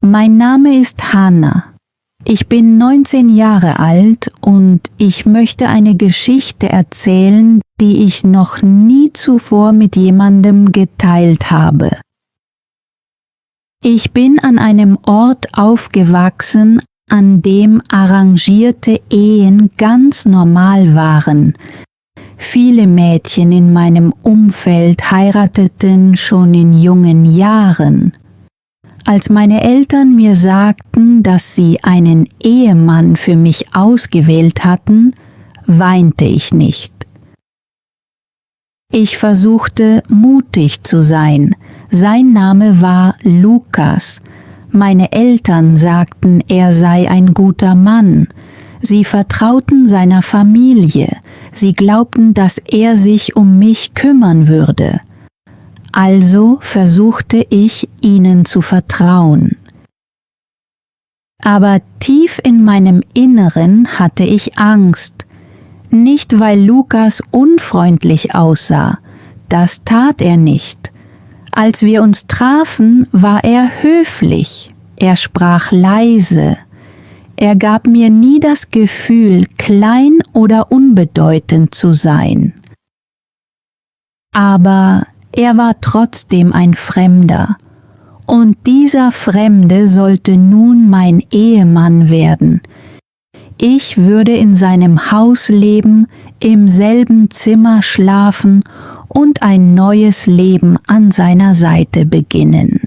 Mein Name ist Hannah. Ich bin 19 Jahre alt und ich möchte eine Geschichte erzählen, die ich noch nie zuvor mit jemandem geteilt habe. Ich bin an einem Ort aufgewachsen, an dem arrangierte Ehen ganz normal waren. Viele Mädchen in meinem Umfeld heirateten schon in jungen Jahren. Als meine Eltern mir sagten, dass sie einen Ehemann für mich ausgewählt hatten, weinte ich nicht. Ich versuchte, mutig zu sein. Sein Name war Lukas. Meine Eltern sagten, er sei ein guter Mann. Sie vertrauten seiner Familie. Sie glaubten, dass er sich um mich kümmern würde. Also versuchte ich, ihnen zu vertrauen. Aber tief in meinem Inneren hatte ich Angst. Nicht, weil Lukas unfreundlich aussah. Das tat er nicht. Als wir uns trafen, war er höflich. Er sprach leise. Er gab mir nie das Gefühl, klein oder unbedeutend zu sein. Aber er war trotzdem ein Fremder. Und dieser Fremde sollte nun mein Ehemann werden. Ich würde in seinem Haus leben, im selben Zimmer schlafen und ein neues Leben an seiner Seite beginnen.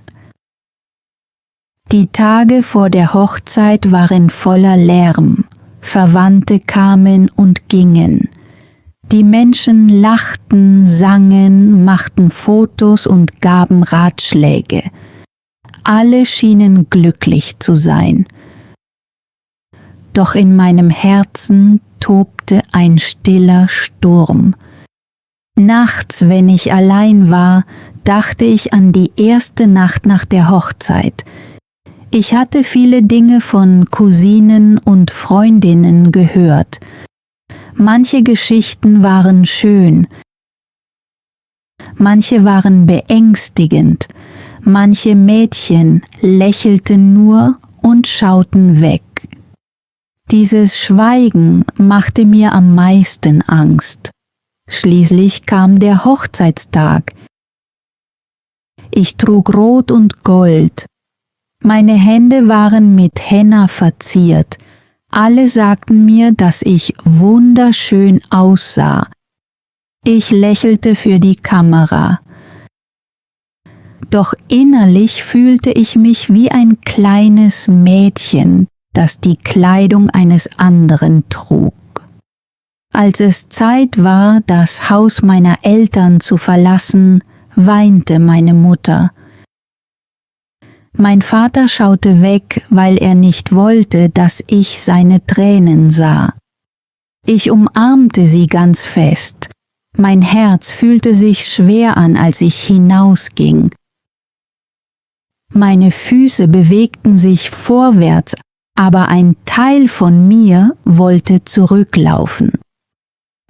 Die Tage vor der Hochzeit waren voller Lärm. Verwandte kamen und gingen. Die Menschen lachten, sangen, machten Fotos und gaben Ratschläge. Alle schienen glücklich zu sein. Doch in meinem Herzen tobte ein stiller Sturm. Nachts, wenn ich allein war, dachte ich an die erste Nacht nach der Hochzeit. Ich hatte viele Dinge von Cousinen und Freundinnen gehört. Manche Geschichten waren schön, manche waren beängstigend, manche Mädchen lächelten nur und schauten weg. Dieses Schweigen machte mir am meisten Angst. Schließlich kam der Hochzeitstag. Ich trug Rot und Gold. Meine Hände waren mit Henna verziert. Alle sagten mir, dass ich wunderschön aussah. Ich lächelte für die Kamera. Doch innerlich fühlte ich mich wie ein kleines Mädchen, das die Kleidung eines anderen trug. Als es Zeit war, das Haus meiner Eltern zu verlassen, weinte meine Mutter. Mein Vater schaute weg, weil er nicht wollte, dass ich seine Tränen sah. Ich umarmte sie ganz fest. Mein Herz fühlte sich schwer an, als ich hinausging. Meine Füße bewegten sich vorwärts, aber ein Teil von mir wollte zurücklaufen.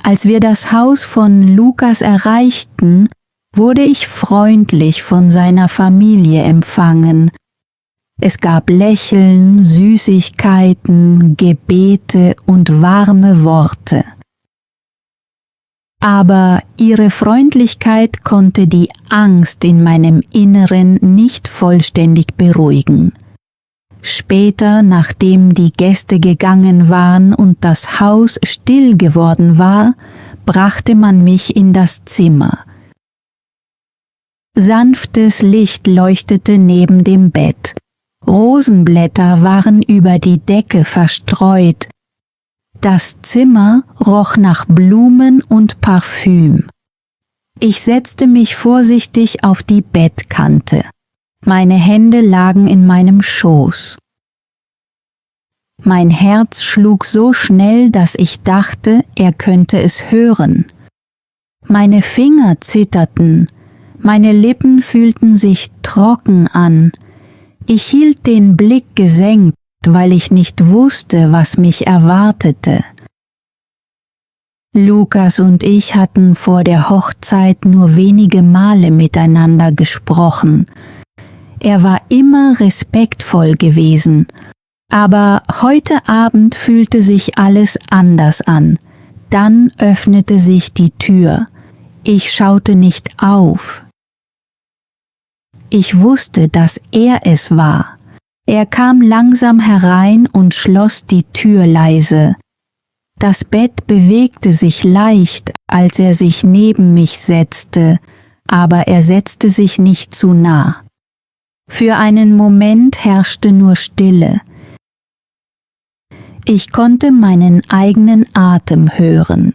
Als wir das Haus von Lukas erreichten, wurde ich freundlich von seiner Familie empfangen. Es gab Lächeln, Süßigkeiten, Gebete und warme Worte. Aber ihre Freundlichkeit konnte die Angst in meinem Inneren nicht vollständig beruhigen. Später, nachdem die Gäste gegangen waren und das Haus still geworden war, brachte man mich in das Zimmer. Sanftes Licht leuchtete neben dem Bett. Rosenblätter waren über die Decke verstreut. Das Zimmer roch nach Blumen und Parfüm. Ich setzte mich vorsichtig auf die Bettkante. Meine Hände lagen in meinem Schoß. Mein Herz schlug so schnell, dass ich dachte, er könnte es hören. Meine Finger zitterten. Meine Lippen fühlten sich trocken an. Ich hielt den Blick gesenkt, weil ich nicht wusste, was mich erwartete. Lukas und ich hatten vor der Hochzeit nur wenige Male miteinander gesprochen. Er war immer respektvoll gewesen, aber heute Abend fühlte sich alles anders an. Dann öffnete sich die Tür. Ich schaute nicht auf. Ich wusste, dass er es war. Er kam langsam herein und schloss die Tür leise. Das Bett bewegte sich leicht, als er sich neben mich setzte, aber er setzte sich nicht zu nah. Für einen Moment herrschte nur Stille. Ich konnte meinen eigenen Atem hören.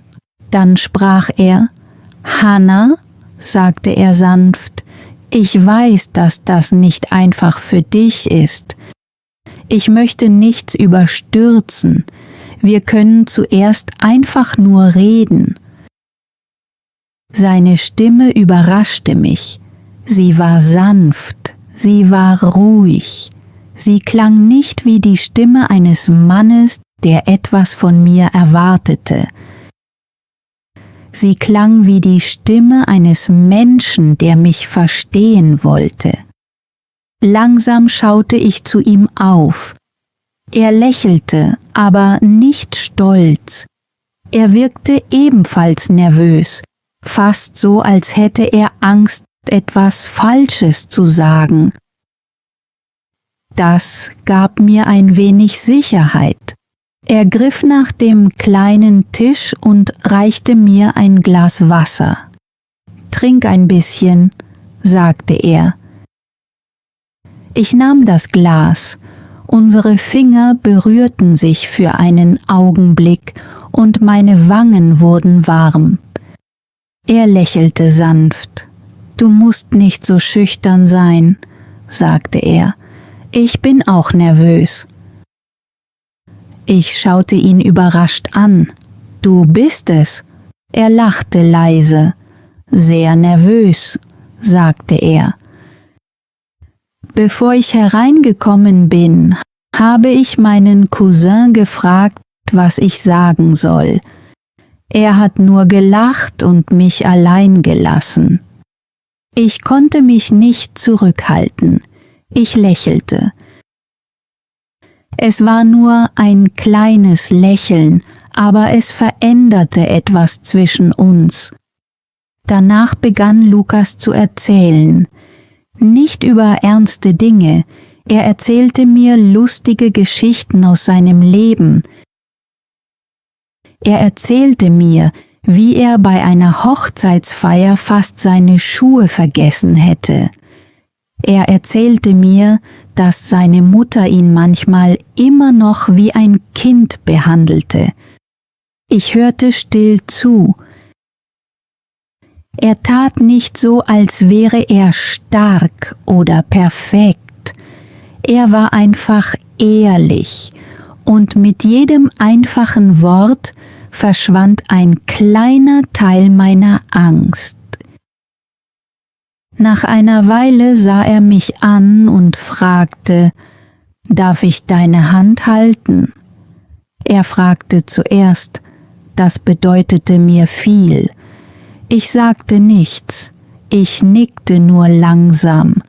Dann sprach er: »Hannah«, sagte er sanft, »ich weiß, dass das nicht einfach für dich ist. Ich möchte nichts überstürzen. Wir können zuerst einfach nur reden.« Seine Stimme überraschte mich. Sie war sanft, sie war ruhig. Sie klang nicht wie die Stimme eines Mannes, der etwas von mir erwartete. Sie klang wie die Stimme eines Menschen, der mich verstehen wollte. Langsam schaute ich zu ihm auf. Er lächelte, aber nicht stolz. Er wirkte ebenfalls nervös, fast so, als hätte er Angst, etwas Falsches zu sagen. Das gab mir ein wenig Sicherheit. Er griff nach dem kleinen Tisch und reichte mir ein Glas Wasser. »Trink ein bisschen«, sagte er. Ich nahm das Glas. Unsere Finger berührten sich für einen Augenblick und meine Wangen wurden warm. Er lächelte sanft. »Du musst nicht so schüchtern sein«, sagte er. »Ich bin auch nervös.« Ich schaute ihn überrascht an. »Du bist es.« Er lachte leise. »Sehr nervös«, sagte er. Bevor ich hereingekommen bin, habe ich meinen Cousin gefragt, was ich sagen soll. Er hat nur gelacht und mich allein gelassen. Ich konnte mich nicht zurückhalten. Ich lächelte. Es war nur ein kleines Lächeln, aber es veränderte etwas zwischen uns. Danach begann Lukas zu erzählen. Nicht über ernste Dinge, er erzählte mir lustige Geschichten aus seinem Leben. Er erzählte mir, wie er bei einer Hochzeitsfeier fast seine Schuhe vergessen hätte. Er erzählte mir, dass seine Mutter ihn manchmal immer noch wie ein Kind behandelte. Ich hörte still zu. Er tat nicht so, als wäre er stark oder perfekt. Er war einfach ehrlich, und mit jedem einfachen Wort verschwand ein kleiner Teil meiner Angst. Nach einer Weile sah er mich an und fragte: »Darf ich deine Hand halten?« Er fragte zuerst. Das bedeutete mir viel. Ich sagte nichts. Ich nickte nur langsam.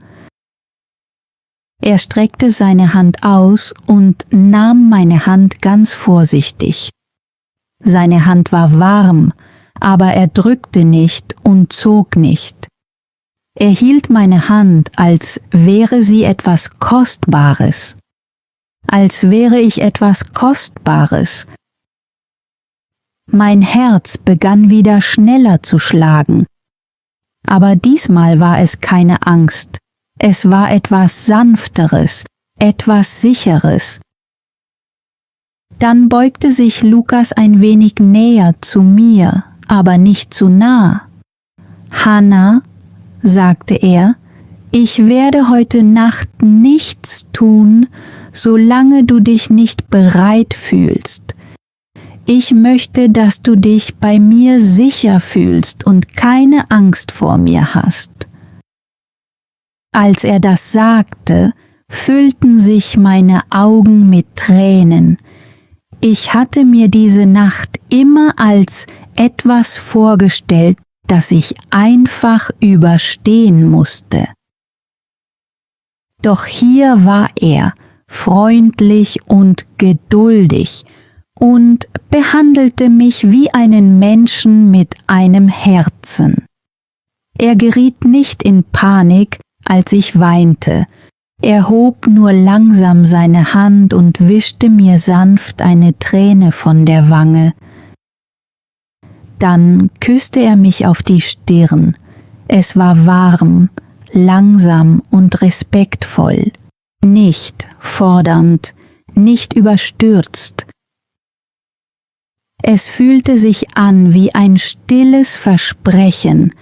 Er streckte seine Hand aus und nahm meine Hand ganz vorsichtig. Seine Hand war warm, aber er drückte nicht und zog nicht. Er hielt meine Hand, als wäre sie etwas Kostbares. Als wäre ich etwas Kostbares. Mein Herz begann wieder schneller zu schlagen. Aber diesmal war es keine Angst. Es war etwas Sanfteres, etwas Sicheres. Dann beugte sich Lukas ein wenig näher zu mir, aber nicht zu nah. »Hannah«, sagte er, »ich werde heute Nacht nichts tun, solange du dich nicht bereit fühlst. Ich möchte, dass du dich bei mir sicher fühlst und keine Angst vor mir hast.« Als er das sagte, füllten sich meine Augen mit Tränen. Ich hatte mir diese Nacht immer als etwas vorgestellt, das ich einfach überstehen musste. Doch hier war er, freundlich und geduldig, und behandelte mich wie einen Menschen mit einem Herzen. Er geriet nicht in Panik, als ich weinte. Er hob nur langsam seine Hand und wischte mir sanft eine Träne von der Wange. Dann küsste er mich auf die Stirn. Es war warm, langsam und respektvoll, nicht fordernd, nicht überstürzt. Es fühlte sich an wie ein stilles Versprechen,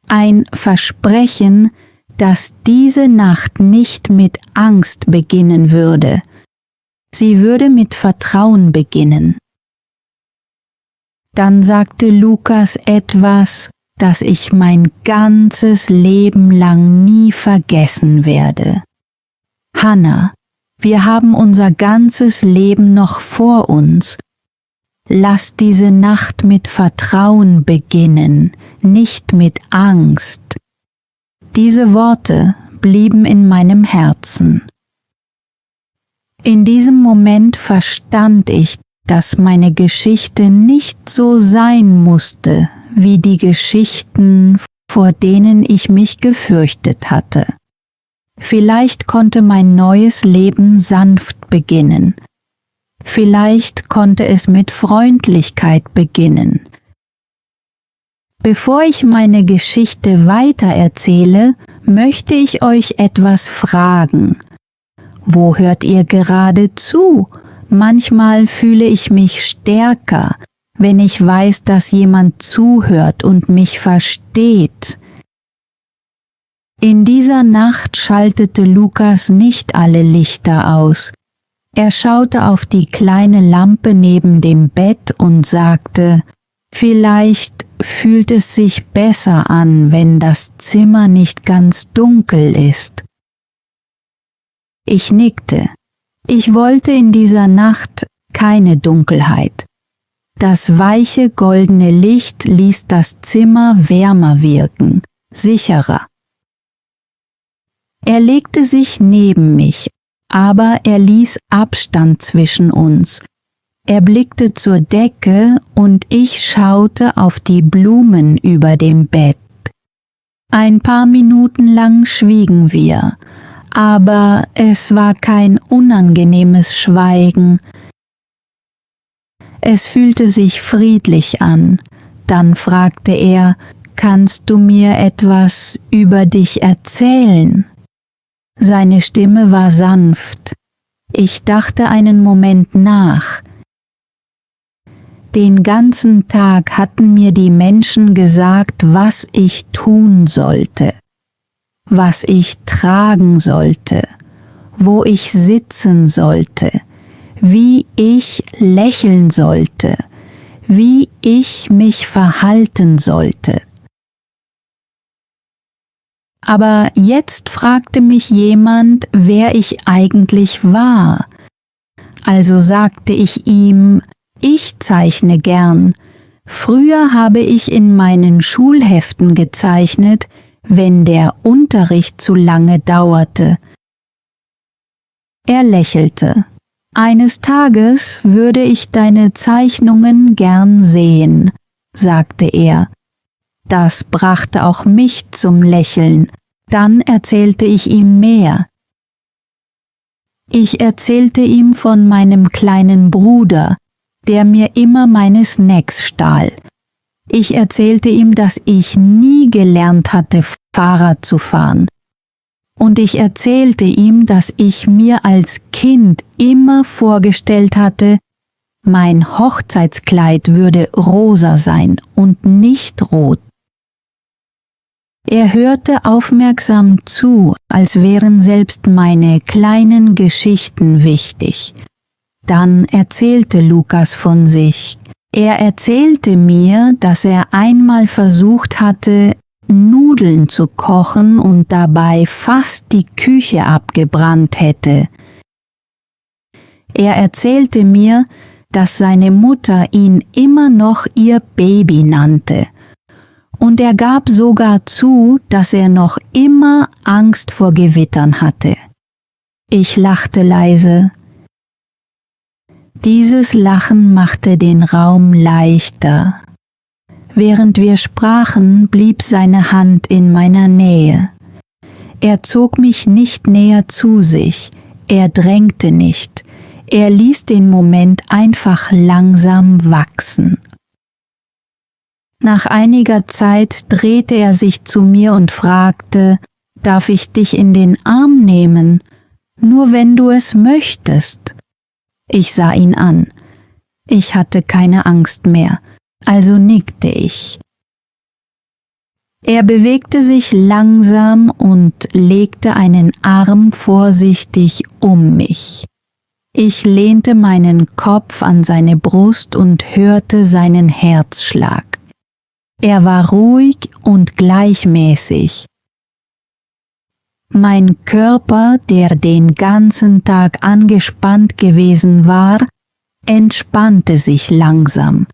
ein Versprechen, dass diese Nacht nicht mit Angst beginnen würde. Sie würde mit Vertrauen beginnen. Dann sagte Lukas etwas, das ich mein ganzes Leben lang nie vergessen werde. Hannah, wir haben unser ganzes Leben noch vor uns. Lass diese Nacht mit Vertrauen beginnen, nicht mit Angst. Diese Worte blieben in meinem Herzen. In diesem Moment verstand ich, dass meine Geschichte nicht so sein musste wie die Geschichten, vor denen ich mich gefürchtet hatte. Vielleicht konnte mein neues Leben sanft beginnen. Vielleicht konnte es mit Freundlichkeit beginnen. Bevor ich meine Geschichte weitererzähle, möchte ich euch etwas fragen. Wo hört ihr gerade zu? Manchmal fühle ich mich stärker, wenn ich weiß, dass jemand zuhört und mich versteht. In dieser Nacht schaltete Lukas nicht alle Lichter aus. Er schaute auf die kleine Lampe neben dem Bett und sagte, vielleicht fühlt es sich besser an, wenn das Zimmer nicht ganz dunkel ist. Ich nickte. Ich wollte in dieser Nacht keine Dunkelheit. Das weiche goldene Licht ließ das Zimmer wärmer wirken, sicherer. Er legte sich neben mich, aber er ließ Abstand zwischen uns. Er blickte zur Decke und ich schaute auf die Blumen über dem Bett. Ein paar Minuten lang schwiegen wir, aber es war kein unangenehmes Schweigen. Es fühlte sich friedlich an. Dann fragte er, kannst du mir etwas über dich erzählen? Seine Stimme war sanft. Ich dachte einen Moment nach. Den ganzen Tag hatten mir die Menschen gesagt, was ich tun sollte, was ich tragen sollte, wo ich sitzen sollte, wie ich lächeln sollte, wie ich mich verhalten sollte. Aber jetzt fragte mich jemand, wer ich eigentlich war. Also sagte ich ihm, ich zeichne gern. Früher habe ich in meinen Schulheften gezeichnet, wenn der Unterricht zu lange dauerte. Er lächelte. Eines Tages würde ich deine Zeichnungen gern sehen, sagte er. Das brachte auch mich zum Lächeln. Dann erzählte ich ihm mehr. Ich erzählte ihm von meinem kleinen Bruder, der mir immer meine Snacks stahl. Ich erzählte ihm, dass ich nie gelernt hatte, Fahrrad zu fahren. Und ich erzählte ihm, dass ich mir als Kind immer vorgestellt hatte, mein Hochzeitskleid würde rosa sein und nicht rot. Er hörte aufmerksam zu, als wären selbst meine kleinen Geschichten wichtig. Dann erzählte Lukas von sich. Er erzählte mir, dass er einmal versucht hatte, Nudeln zu kochen und dabei fast die Küche abgebrannt hätte. Er erzählte mir, dass seine Mutter ihn immer noch ihr Baby nannte Und er gab sogar zu, dass er noch immer Angst vor Gewittern hatte. Ich lachte leise. Dieses Lachen machte den Raum leichter. Während wir sprachen, blieb seine Hand in meiner Nähe. Er zog mich nicht näher zu sich, er drängte nicht, er ließ den Moment einfach langsam wachsen. Nach einiger Zeit drehte er sich zu mir und fragte, »Darf ich dich in den Arm nehmen? Nur wenn du es möchtest.« Ich sah ihn an. Ich hatte keine Angst mehr, also nickte ich. Er bewegte sich langsam und legte einen Arm vorsichtig um mich. Ich lehnte meinen Kopf an seine Brust und hörte seinen Herzschlag. Er war ruhig und gleichmäßig. Mein Körper, der den ganzen Tag angespannt gewesen war, entspannte sich langsam.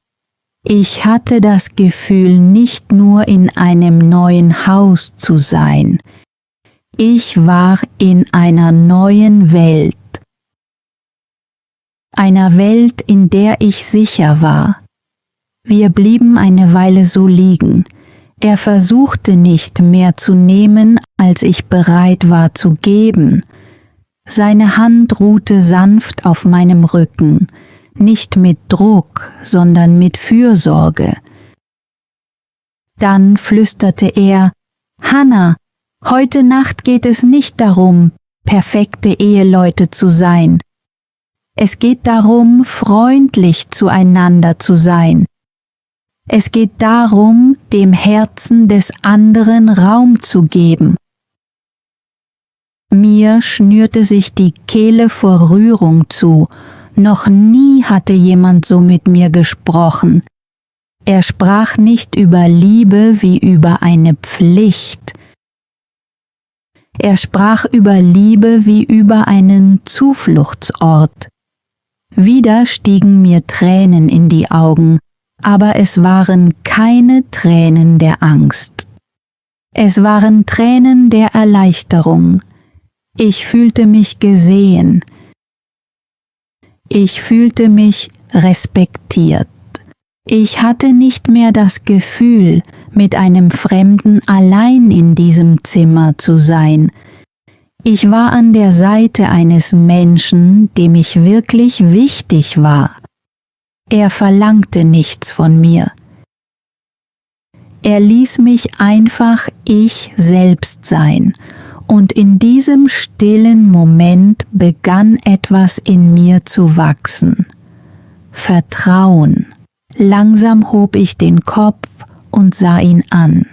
Ich hatte das Gefühl, nicht nur in einem neuen Haus zu sein. Ich war in einer neuen Welt. Einer Welt, in der ich sicher war. Wir blieben eine Weile so liegen. Er versuchte nicht mehr zu nehmen, als ich bereit war zu geben. Seine Hand ruhte sanft auf meinem Rücken, nicht mit Druck, sondern mit Fürsorge. Dann flüsterte er, »Hannah, heute Nacht geht es nicht darum, perfekte Eheleute zu sein. Es geht darum, freundlich zueinander zu sein. Es geht darum, dem Herzen des anderen Raum zu geben.« Mir schnürte sich die Kehle vor Rührung zu. Noch nie hatte jemand so mit mir gesprochen. Er sprach nicht über Liebe wie über eine Pflicht. Er sprach über Liebe wie über einen Zufluchtsort. Wieder stiegen mir Tränen in die Augen, aber es waren keine Tränen der Angst. Es waren Tränen der Erleichterung. Ich fühlte mich gesehen. Ich fühlte mich respektiert. Ich hatte nicht mehr das Gefühl, mit einem Fremden allein in diesem Zimmer zu sein. Ich war an der Seite eines Menschen, dem ich wirklich wichtig war. Er verlangte nichts von mir. Er ließ mich einfach ich selbst sein. Und in diesem stillen Moment begann etwas in mir zu wachsen. Vertrauen. Langsam hob ich den Kopf und sah ihn an.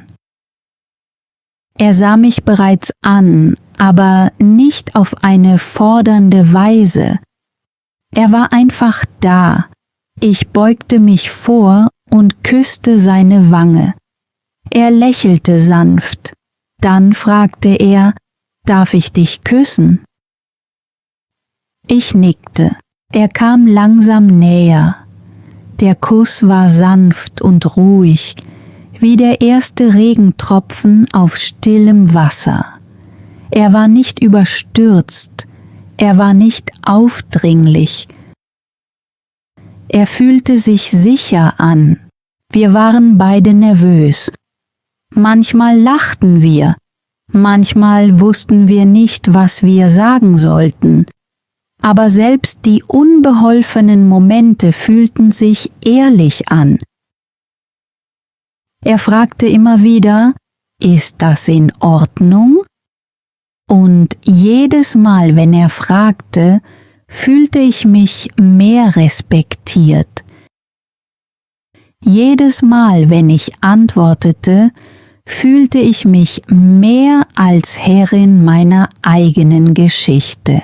Er sah mich bereits an, aber nicht auf eine fordernde Weise. Er war einfach da. Ich beugte mich vor und küsste seine Wange. Er lächelte sanft. Dann fragte er, »Darf ich dich küssen?« Ich nickte. Er kam langsam näher. Der Kuss war sanft und ruhig, wie der erste Regentropfen auf stillem Wasser. Er war nicht überstürzt, er war nicht aufdringlich. Er fühlte sich sicher an. Wir waren beide nervös. Manchmal lachten wir, manchmal wussten wir nicht, was wir sagen sollten. Aber selbst die unbeholfenen Momente fühlten sich ehrlich an. Er fragte immer wieder, »Ist das in Ordnung?« Und jedes Mal, wenn er fragte, fühlte ich mich mehr respektiert. Jedes Mal, wenn ich antwortete, fühlte ich mich mehr als Herrin meiner eigenen Geschichte.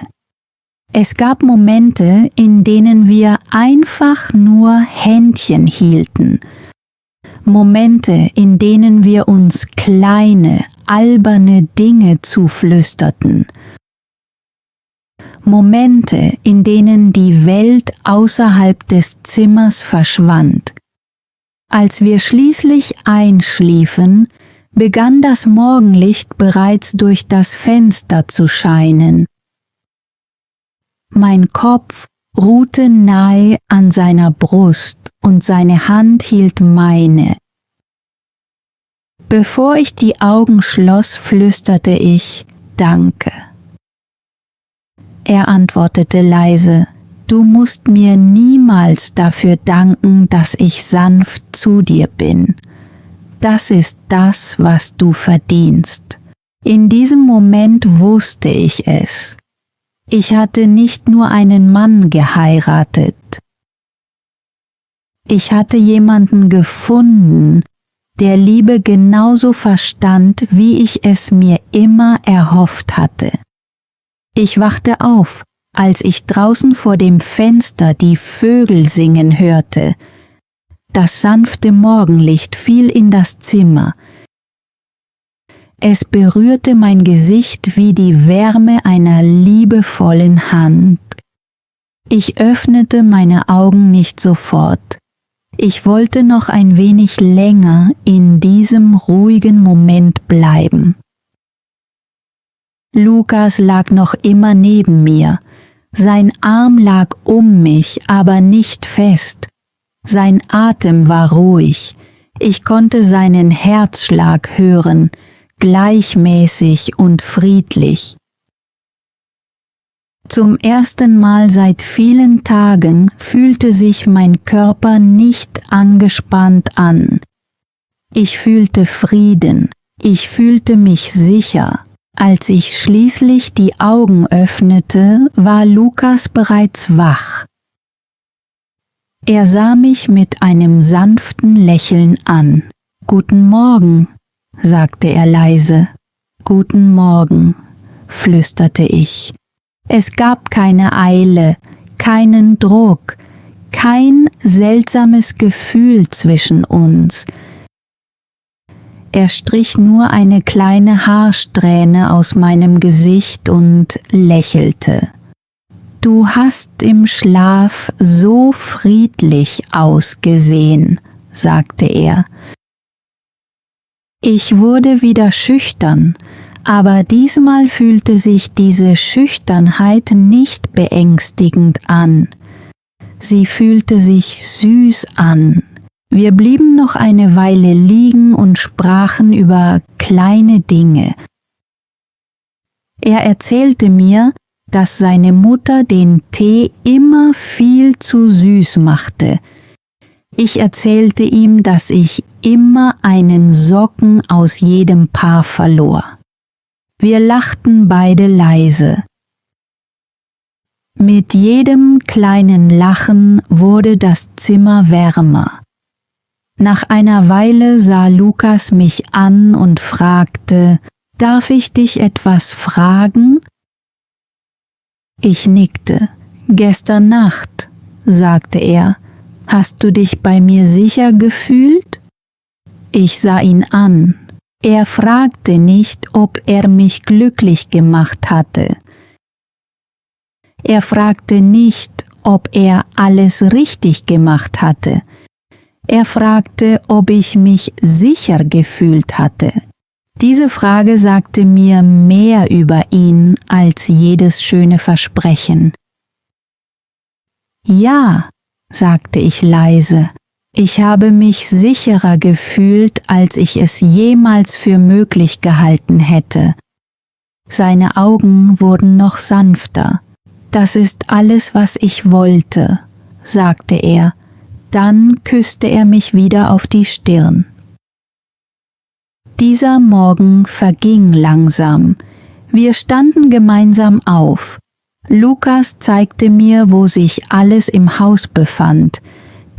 Es gab Momente, in denen wir einfach nur Händchen hielten. Momente, in denen wir uns kleine, alberne Dinge zuflüsterten. Momente, in denen die Welt außerhalb des Zimmers verschwand. Als wir schließlich einschliefen, begann das Morgenlicht bereits durch das Fenster zu scheinen. Mein Kopf ruhte nahe an seiner Brust und seine Hand hielt meine. Bevor ich die Augen schloss, flüsterte ich »Danke«. Er antwortete leise, »Du musst mir niemals dafür danken, dass ich sanft zu dir bin. Das ist das, was du verdienst.« In diesem Moment wusste ich es. Ich hatte nicht nur einen Mann geheiratet. Ich hatte jemanden gefunden, der Liebe genauso verstand, wie ich es mir immer erhofft hatte. Ich wachte auf, als ich draußen vor dem Fenster die Vögel singen hörte. Das sanfte Morgenlicht fiel in das Zimmer. Es berührte mein Gesicht wie die Wärme einer liebevollen Hand. Ich öffnete meine Augen nicht sofort. Ich wollte noch ein wenig länger in diesem ruhigen Moment bleiben. Lukas lag noch immer neben mir. Sein Arm lag um mich, aber nicht fest. Sein Atem war ruhig. Ich konnte seinen Herzschlag hören, gleichmäßig und friedlich. Zum ersten Mal seit vielen Tagen fühlte sich mein Körper nicht angespannt an. Ich fühlte Frieden, ich fühlte mich sicher. Als ich schließlich die Augen öffnete, war Lukas bereits wach. Er sah mich mit einem sanften Lächeln an. »Guten Morgen«, sagte er leise. »Guten Morgen«, flüsterte ich. Es gab keine Eile, keinen Druck, kein seltsames Gefühl zwischen uns. Er strich nur eine kleine Haarsträhne aus meinem Gesicht und lächelte. »Du hast im Schlaf so friedlich ausgesehen«, sagte er. Ich wurde wieder schüchtern, aber diesmal fühlte sich diese Schüchternheit nicht beängstigend an. Sie fühlte sich süß an. Wir blieben noch eine Weile liegen und sprachen über kleine Dinge. Er erzählte mir, dass seine Mutter den Tee immer viel zu süß machte. Ich erzählte ihm, dass ich immer einen Socken aus jedem Paar verlor. Wir lachten beide leise. Mit jedem kleinen Lachen wurde das Zimmer wärmer. Nach einer Weile sah Lukas mich an und fragte, »Darf ich dich etwas fragen?« Ich nickte. »Gestern Nacht«, sagte er, »hast du dich bei mir sicher gefühlt?« Ich sah ihn an. Er fragte nicht, ob er mich glücklich gemacht hatte. Er fragte nicht, ob er alles richtig gemacht hatte. Er fragte, ob ich mich sicher gefühlt hatte. Diese Frage sagte mir mehr über ihn als jedes schöne Versprechen. »Ja«, sagte ich leise, »ich habe mich sicherer gefühlt, als ich es jemals für möglich gehalten hätte.« Seine Augen wurden noch sanfter. »Das ist alles, was ich wollte«, sagte er. Dann küsste er mich wieder auf die Stirn. Dieser Morgen verging langsam. Wir standen gemeinsam auf. Lukas zeigte mir, wo sich alles im Haus befand.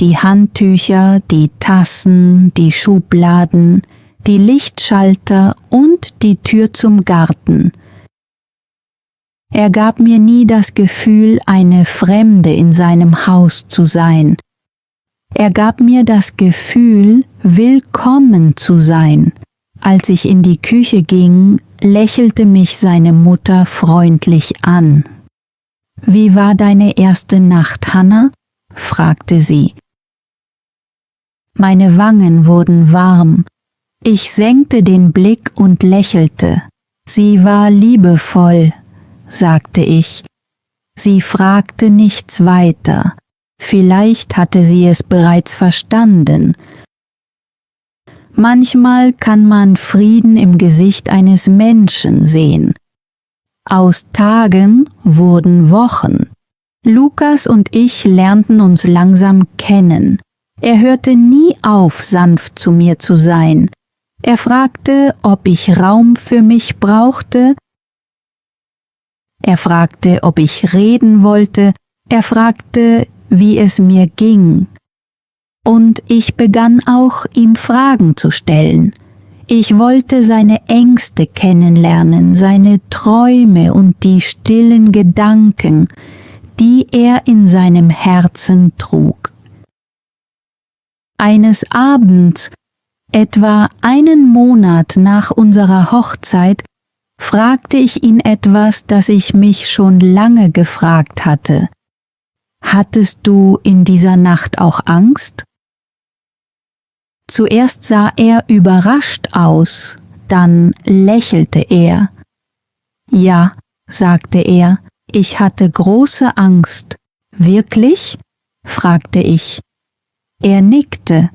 Die Handtücher, die Tassen, die Schubladen, die Lichtschalter und die Tür zum Garten. Er gab mir nie das Gefühl, eine Fremde in seinem Haus zu sein. Er gab mir das Gefühl, willkommen zu sein. Als ich in die Küche ging, lächelte mich seine Mutter freundlich an. »Wie war deine erste Nacht, Hannah?« fragte sie. Meine Wangen wurden warm. Ich senkte den Blick und lächelte. Sie war liebevoll, sagte ich. Sie fragte nichts weiter. Vielleicht hatte sie es bereits verstanden. Manchmal kann man Frieden im Gesicht eines Menschen sehen. Aus Tagen wurden Wochen. Lukas und ich lernten uns langsam kennen. Er hörte nie auf, sanft zu mir zu sein. Er fragte, ob ich Raum für mich brauchte. Er fragte, ob ich reden wollte. Er fragte, wie es mir ging. Und ich begann auch, ihm Fragen zu stellen. Ich wollte seine Ängste kennenlernen, seine Träume und die stillen Gedanken, die er in seinem Herzen trug. Eines Abends, etwa einen Monat nach unserer Hochzeit, fragte ich ihn etwas, das ich mich schon lange gefragt hatte. Hattest du in dieser Nacht auch Angst? Zuerst sah er überrascht aus, dann lächelte er. Ja, sagte er, ich hatte große Angst. Wirklich? Fragte ich. Er nickte.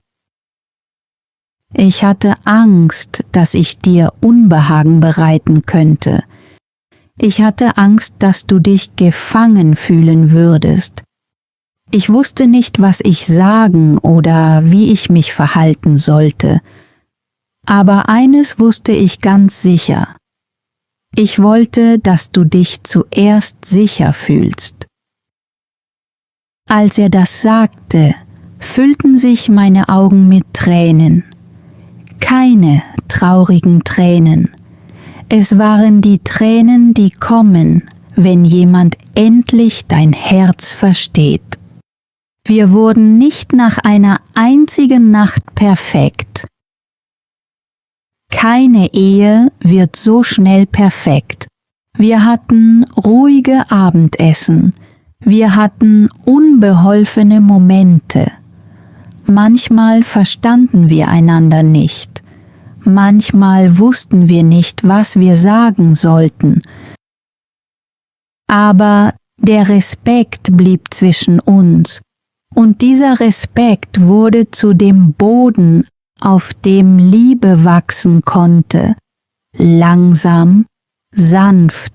Ich hatte Angst, dass ich dir Unbehagen bereiten könnte. Ich hatte Angst, dass du dich gefangen fühlen würdest. Ich wusste nicht, was ich sagen oder wie ich mich verhalten sollte. Aber eines wusste ich ganz sicher. Ich wollte, dass du dich zuerst sicher fühlst. Als er das sagte, füllten sich meine Augen mit Tränen. Keine traurigen Tränen. Es waren die Tränen, die kommen, wenn jemand endlich dein Herz versteht. Wir wurden nicht nach einer einzigen Nacht perfekt. Keine Ehe wird so schnell perfekt. Wir hatten ruhige Abendessen. Wir hatten unbeholfene Momente. Manchmal verstanden wir einander nicht. Manchmal wussten wir nicht, was wir sagen sollten. Aber der Respekt blieb zwischen uns. Und dieser Respekt wurde zu dem Boden, auf dem Liebe wachsen konnte, langsam, sanft,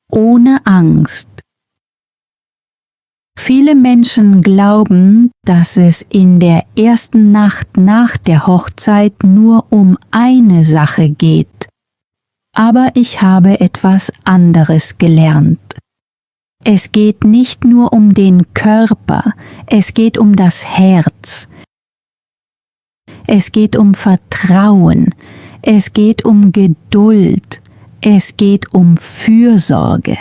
ohne Angst. Viele Menschen glauben, dass es in der ersten Nacht nach der Hochzeit nur um eine Sache geht. Aber ich habe etwas anderes gelernt. Es geht nicht nur um den Körper, es geht um das Herz. Es geht um Vertrauen, es geht um Geduld, es geht um Fürsorge.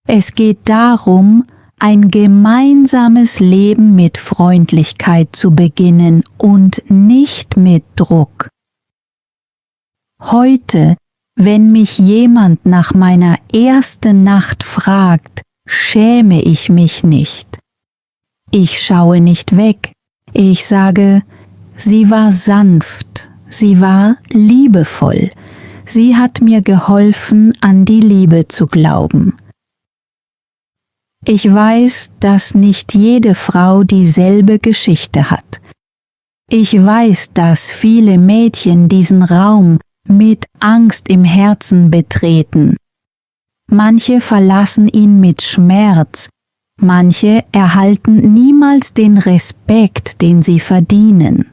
Es geht darum, ein gemeinsames Leben mit Freundlichkeit zu beginnen und nicht mit Druck. Heute, wenn mich jemand nach meiner ersten Nacht fragt, schäme ich mich nicht. Ich schaue nicht weg. Ich sage, sie war sanft, sie war liebevoll. Sie hat mir geholfen, an die Liebe zu glauben. Ich weiß, dass nicht jede Frau dieselbe Geschichte hat. Ich weiß, dass viele Mädchen diesen Raum mit Angst im Herzen betreten. Manche verlassen ihn mit Schmerz, manche erhalten niemals den Respekt, den sie verdienen.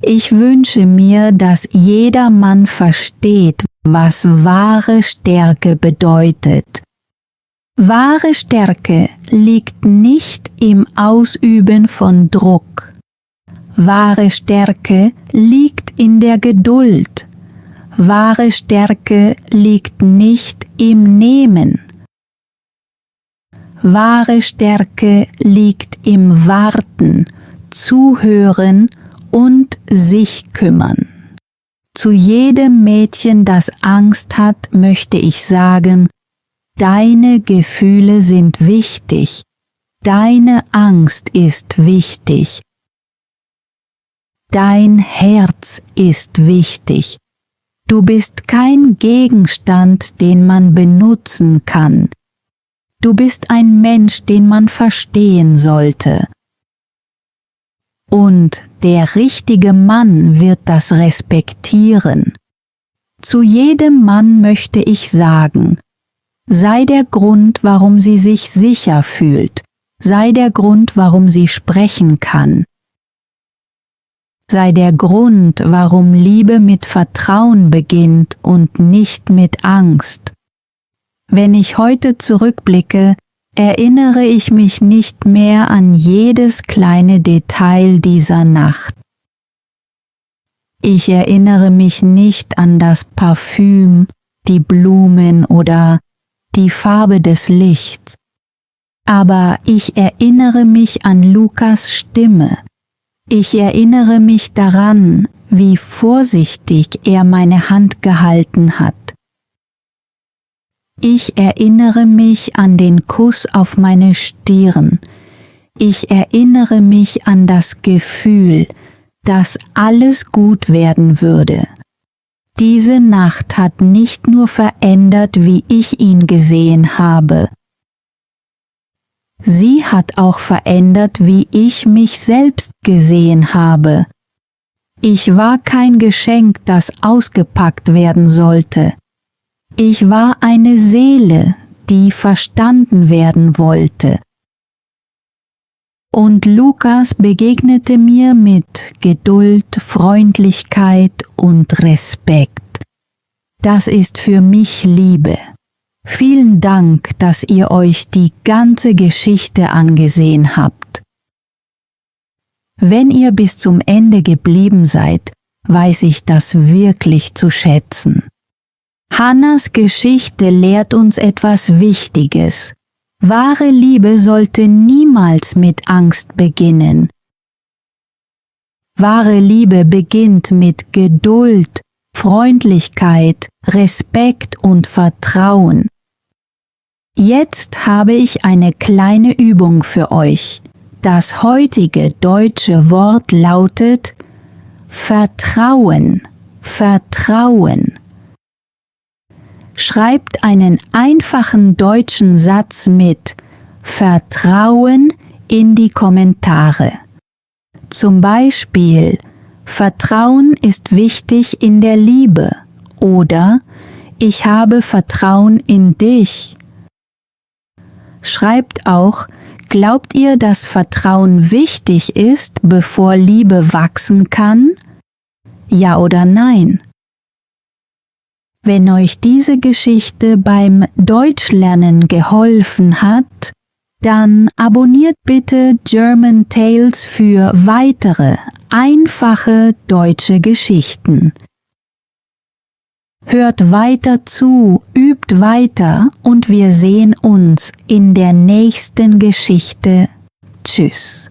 Ich wünsche mir, dass jeder Mann versteht, was wahre Stärke bedeutet. Wahre Stärke liegt nicht im Ausüben von Druck. Wahre Stärke liegt in der Geduld. Wahre Stärke liegt nicht im Nehmen. Wahre Stärke liegt im Warten, Zuhören und sich kümmern. Zu jedem Mädchen, das Angst hat, möchte ich sagen, deine Gefühle sind wichtig, deine Angst ist wichtig. Dein Herz ist wichtig. Du bist kein Gegenstand, den man benutzen kann. Du bist ein Mensch, den man verstehen sollte. Und der richtige Mann wird das respektieren. Zu jedem Mann möchte ich sagen, sei der Grund, warum sie sich sicher fühlt, sei der Grund, warum sie sprechen kann. Sei der Grund, warum Liebe mit Vertrauen beginnt und nicht mit Angst. Wenn ich heute zurückblicke, erinnere ich mich nicht mehr an jedes kleine Detail dieser Nacht. Ich erinnere mich nicht an das Parfüm, die Blumen oder die Farbe des Lichts, aber ich erinnere mich an Lukas Stimme. Ich erinnere mich daran, wie vorsichtig er meine Hand gehalten hat. Ich erinnere mich an den Kuss auf meine Stirn. Ich erinnere mich an das Gefühl, dass alles gut werden würde. Diese Nacht hat nicht nur verändert, wie ich ihn gesehen habe. Sie hat auch verändert, wie ich mich selbst gesehen habe. Ich war kein Geschenk, das ausgepackt werden sollte. Ich war eine Seele, die verstanden werden wollte. Und Lukas begegnete mir mit Geduld, Freundlichkeit und Respekt. Das ist für mich Liebe. Vielen Dank, dass ihr euch die ganze Geschichte angesehen habt. Wenn ihr bis zum Ende geblieben seid, weiß ich das wirklich zu schätzen. Hannas Geschichte lehrt uns etwas Wichtiges. Wahre Liebe sollte niemals mit Angst beginnen. Wahre Liebe beginnt mit Geduld, Freundlichkeit, Respekt und Vertrauen. Jetzt habe ich eine kleine Übung für euch. Das heutige deutsche Wort lautet Vertrauen, Vertrauen. Schreibt einen einfachen deutschen Satz mit Vertrauen in die Kommentare. Zum Beispiel, Vertrauen ist wichtig in der Liebe oder ich habe Vertrauen in dich. Schreibt auch, glaubt ihr, dass Vertrauen wichtig ist, bevor Liebe wachsen kann? Ja oder nein? Wenn euch diese Geschichte beim Deutschlernen geholfen hat, dann abonniert bitte German Tales für weitere, einfache deutsche Geschichten. Hört weiter zu, übt weiter und wir sehen uns in der nächsten Geschichte. Tschüss.